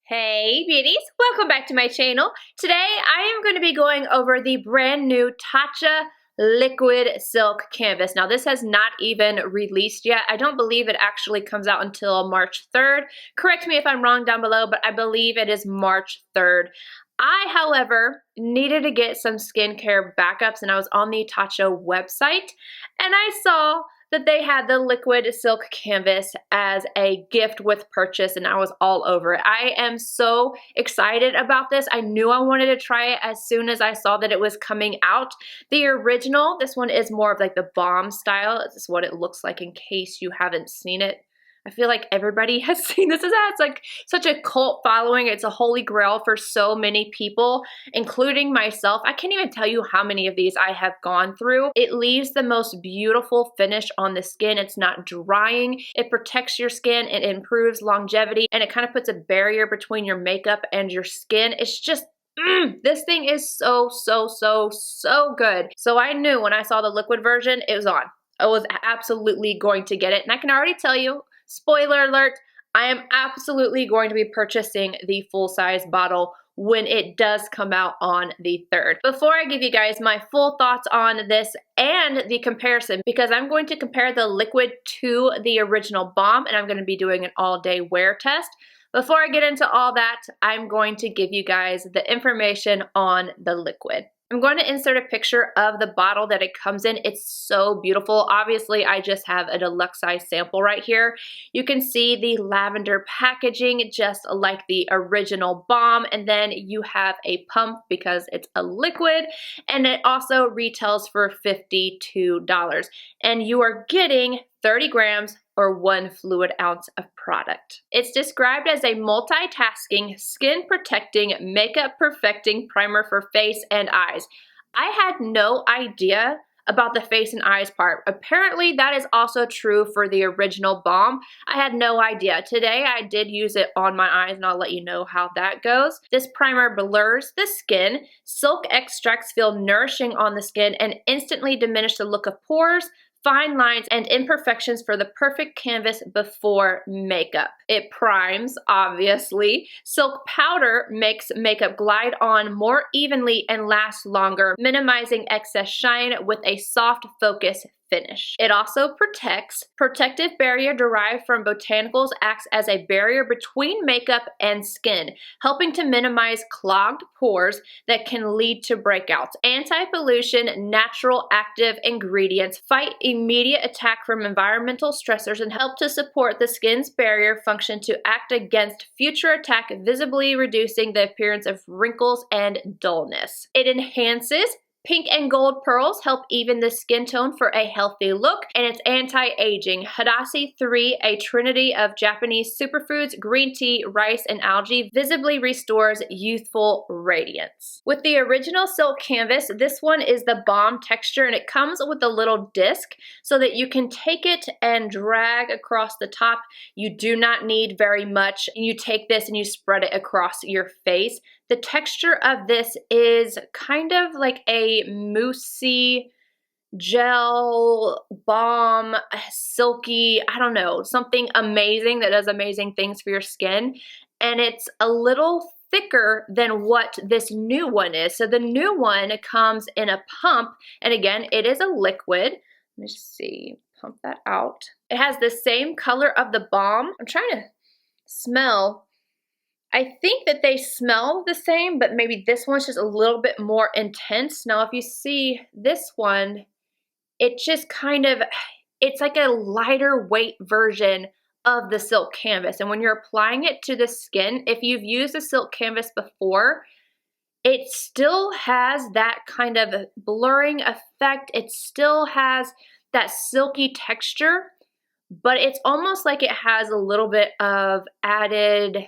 Hey beauties, welcome back to my channel. Today I am going to be going over the brand new Tatcha Liquid Silk Canvas. Now this has not even released yet. I don't believe it actually comes out until March 3rd. Correct me if I'm wrong down below, but I believe it is March 3rd. I, however, needed to get some skincare backups and I was on the Tatcha website and I saw that they had the liquid silk canvas as a gift with purchase and I was all over it. I am so excited about this. I knew I wanted to try it as soon as I saw that it was coming out. The original, this one is more of like the BALM style. This is what it looks like in case you haven't seen it. I feel like everybody has seen this. It's like such a cult following. It's a holy grail for so many people, including myself. I can't even tell you how many of these I have gone through. It leaves the most beautiful finish on the skin. It's not drying. It protects your skin. It improves longevity, and it kind of puts a barrier between your makeup and your skin. It's just this thing is so good. So I knew when I saw the liquid version, it was on. I was absolutely going to get it, and I can already tell you, spoiler alert, I am absolutely going to be purchasing the full-size bottle when it does come out on the 3rd. Before I give you guys my full thoughts on this and the comparison, because I'm going to compare the liquid to the original BALM, and I'm going to be doing an all-day wear test. Before I get into all that, I'm going to give you guys the information on the liquid. I'm going to insert a picture of the bottle that it comes in. It's so beautiful. Obviously, I just have a deluxe size sample right here. You can see the lavender packaging just like the original BALM, and then you have a pump because it's a liquid, and it also retails for $52. And you are getting 30 grams or 1 fluid ounce of product. It's described as a multitasking, skin protecting, makeup perfecting primer for face and eyes. I had no idea about the face and eyes part. Apparently that is also true for the original BALM. I had no idea. Today I did use it on my eyes and I'll let you know how that goes. This primer blurs the skin. Silk extracts feel nourishing on the skin and instantly diminish the look of pores, fine lines, and imperfections for the perfect canvas before makeup. It primes, obviously. Silk powder makes makeup glide on more evenly and last longer, minimizing excess shine with a soft focus finish. It also protects. Protective barrier derived from botanicals acts as a barrier between makeup and skin, helping to minimize clogged pores that can lead to breakouts. Anti-pollution, natural active ingredients fight immediate attack from environmental stressors and help to support the skin's barrier function to act against future attack, visibly reducing the appearance of wrinkles and dullness. It enhances. Pink and gold pearls help even the skin tone for a healthy look, and it's anti-aging. Hadashi 3, a trinity of Japanese superfoods, green tea, rice, and algae, visibly restores youthful radiance. With the original silk canvas, this one is the BALM texture, and it comes with a little disc so that you can take it and drag across the top. You do not need very much. You take this and you spread it across your face. The texture of this is kind of like a moussey gel, balm, silky, I don't know, something amazing that does amazing things for your skin. And it's a little thicker than what this new one is. So the new one comes in a pump, and again, it is a liquid. Let me just see, pump that out. It has the same color of the BALM. I'm trying to smell. I think that they smell the same, but maybe this one's just a little bit more intense. Now, if you see this one, it just kind of, it's like a lighter weight version of the silk canvas. And when you're applying it to the skin, if you've used a silk canvas before, it still has that kind of blurring effect. It still has that silky texture, but it's almost like it has a little bit of added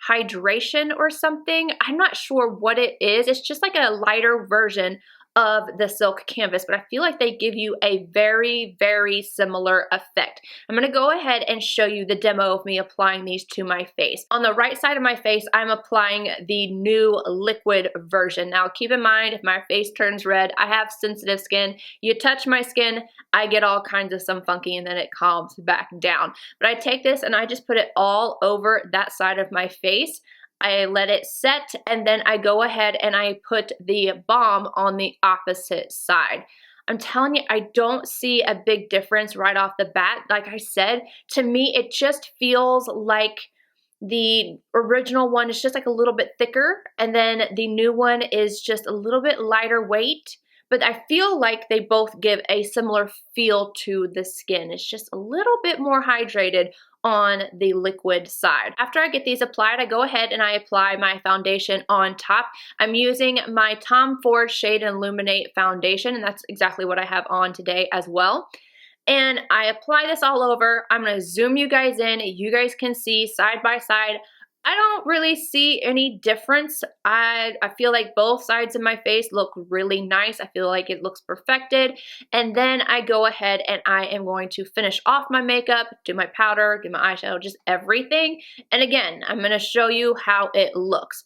hydration or something. I'm not sure what it is. It's just like a lighter version of the silk canvas, but I feel like they give you a very, very similar effect. I'm gonna go ahead and show you the demo of me applying these to my face. On the right side of my face, I'm applying the new liquid version. Now keep in mind, if my face turns red, I have sensitive skin. You touch my skin, I get all kinds of some funky and then it calms back down. But I take this and I just put it all over that side of my face. I let it set, and then I go ahead and I put the balm on the opposite side. I'm telling you, I don't see a big difference right off the bat. Like I said, to me, it just feels like the original one is just like a little bit thicker, and then the new one is just a little bit lighter weight. But I feel like they both give a similar feel to the skin. It's just a little bit more hydrated on the liquid side. After I get these applied, I go ahead and I apply my foundation on top. I'm using my Tom Ford Shade and Illuminate foundation, and that's exactly what I have on today as well. And I apply this all over. I'm gonna zoom you guys in. You guys can see side by side. I don't really see any difference. I feel like both sides of my face look really nice. I feel like it looks perfected. And then I go ahead and I am going to finish off my makeup, do my powder, do my eyeshadow, just everything. And again, I'm gonna show you how it looks.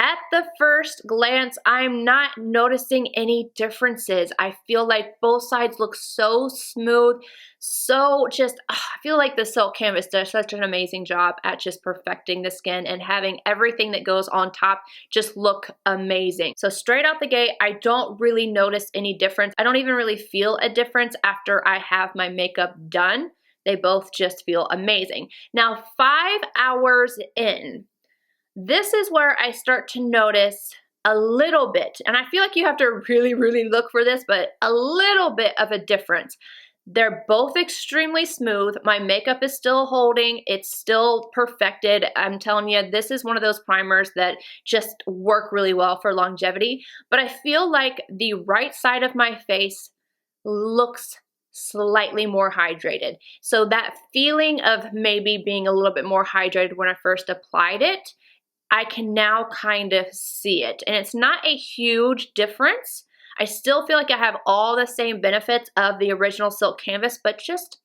At the first glance, I'm not noticing any differences. I feel like both sides look so smooth, so just, I feel like the silk canvas does such an amazing job at just perfecting the skin and having everything that goes on top just look amazing. So straight out the gate, I don't really notice any difference. I don't even really feel a difference after I have my makeup done. They both just feel amazing. Now, 5 hours in, this is where I start to notice a little bit, and I feel like you have to really, really look for this, but a little bit of a difference. They're both extremely smooth. My makeup is still holding. It's still perfected. I'm telling you, this is one of those primers that just work really well for longevity, but I feel like the right side of my face looks slightly more hydrated. So that feeling of maybe being a little bit more hydrated when I first applied it, I can now kind of see it. And it's not a huge difference. I still feel like I have all the same benefits of the original silk canvas, but just,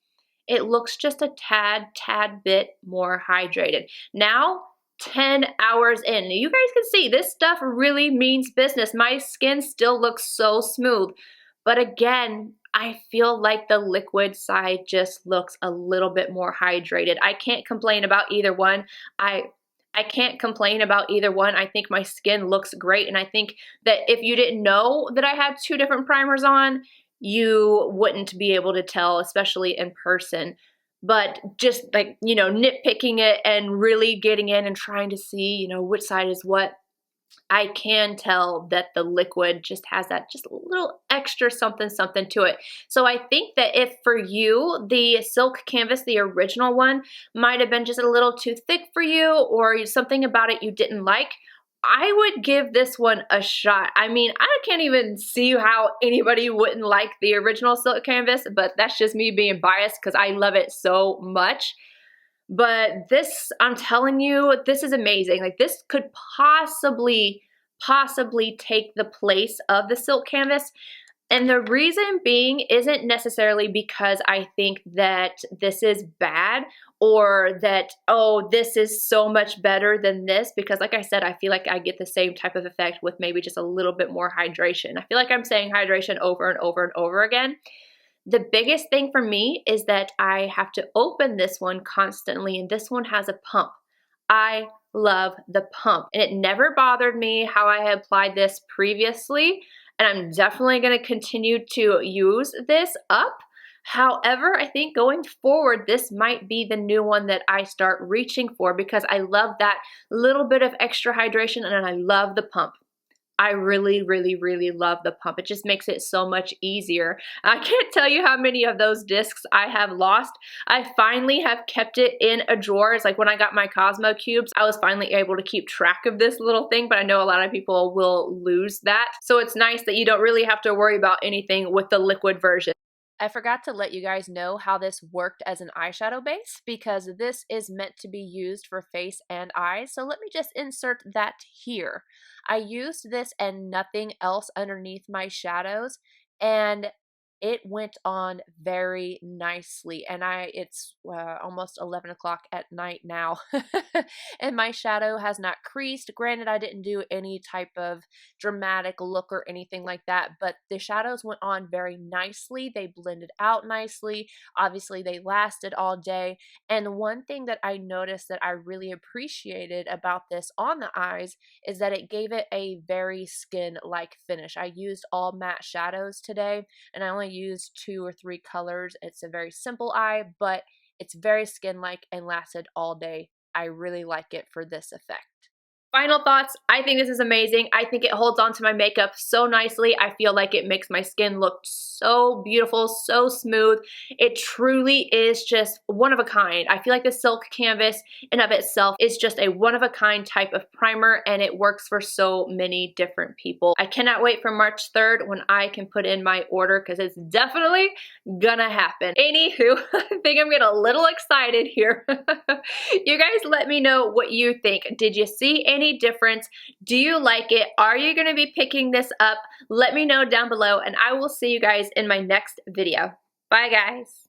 it looks just a tad bit more hydrated. Now, 10 hours in, you guys can see this stuff really means business. My skin still looks so smooth, but again, I feel like the liquid side just looks a little bit more hydrated. I can't complain about either one. I can't complain about either one. I think my skin looks great, and I think that if you didn't know that I had 2 different primers on, you wouldn't be able to tell, especially in person. But just like, you know, nitpicking it and really getting in and trying to see, you know, which side is what, I can tell that the liquid just has that just a little extra something to it. So I think that if for you, the silk canvas, the original one, might have been just a little too thick for you or something about it you didn't like, I would give this one a shot. I mean, I can't even see how anybody wouldn't like the original silk canvas, but that's just me being biased because I love it so much. But this, I'm telling you, this is amazing. Like, this could possibly take the place of the silk canvas. And the reason being isn't necessarily because I think that this is bad or that, oh, this is so much better than this, because like I said, I feel like I get the same type of effect with maybe just a little bit more hydration. I feel like I'm saying hydration over and over and over again. The biggest thing for me is that I have to open this one constantly, and this one has a pump. I love the pump, and it never bothered me how I had applied this previously, and I'm definitely going to continue to use this up. However, I think going forward, this might be the new one that I start reaching for because I love that little bit of extra hydration, and I love the pump. I really love the pump. It just makes it so much easier. I can't tell you how many of those discs I have lost. I finally have kept it in a drawer. It's like when I got my Cosmo cubes, I was finally able to keep track of this little thing, but I know a lot of people will lose that. So it's nice that you don't really have to worry about anything with the liquid version. I forgot to let you guys know how this worked as an eyeshadow base because this is meant to be used for face and eyes. So let me just insert that here. I used this and nothing else underneath my shadows, and it went on very nicely. And it's almost 11 o'clock at night now and my shadow has not creased. Granted, I didn't do any type of dramatic look or anything like that, but the shadows went on very nicely. They blended out nicely. Obviously, they lasted all day. And one thing that I noticed that I really appreciated about this on the eyes is that it gave it a very skin-like finish. I used all matte shadows today, and I only used 2 or 3 colors. It's a very simple eye, but it's very skin-like and lasted all day. I really like it for this effect. Final thoughts, I think this is amazing. I think it holds on to my makeup so nicely. I feel like it makes my skin look so beautiful, so smooth. It truly is just one of a kind. I feel like the silk canvas in of itself is just a one of a kind type of primer, and it works for so many different people. I cannot wait for March 3rd when I can put in my order because it's definitely gonna happen. Anywho, I think I'm getting a little excited here. You guys let me know what you think. Did you see any difference? Do you like it? Are you going to be picking this up? Let me know down below, and I will see you guys in my next video. Bye, guys.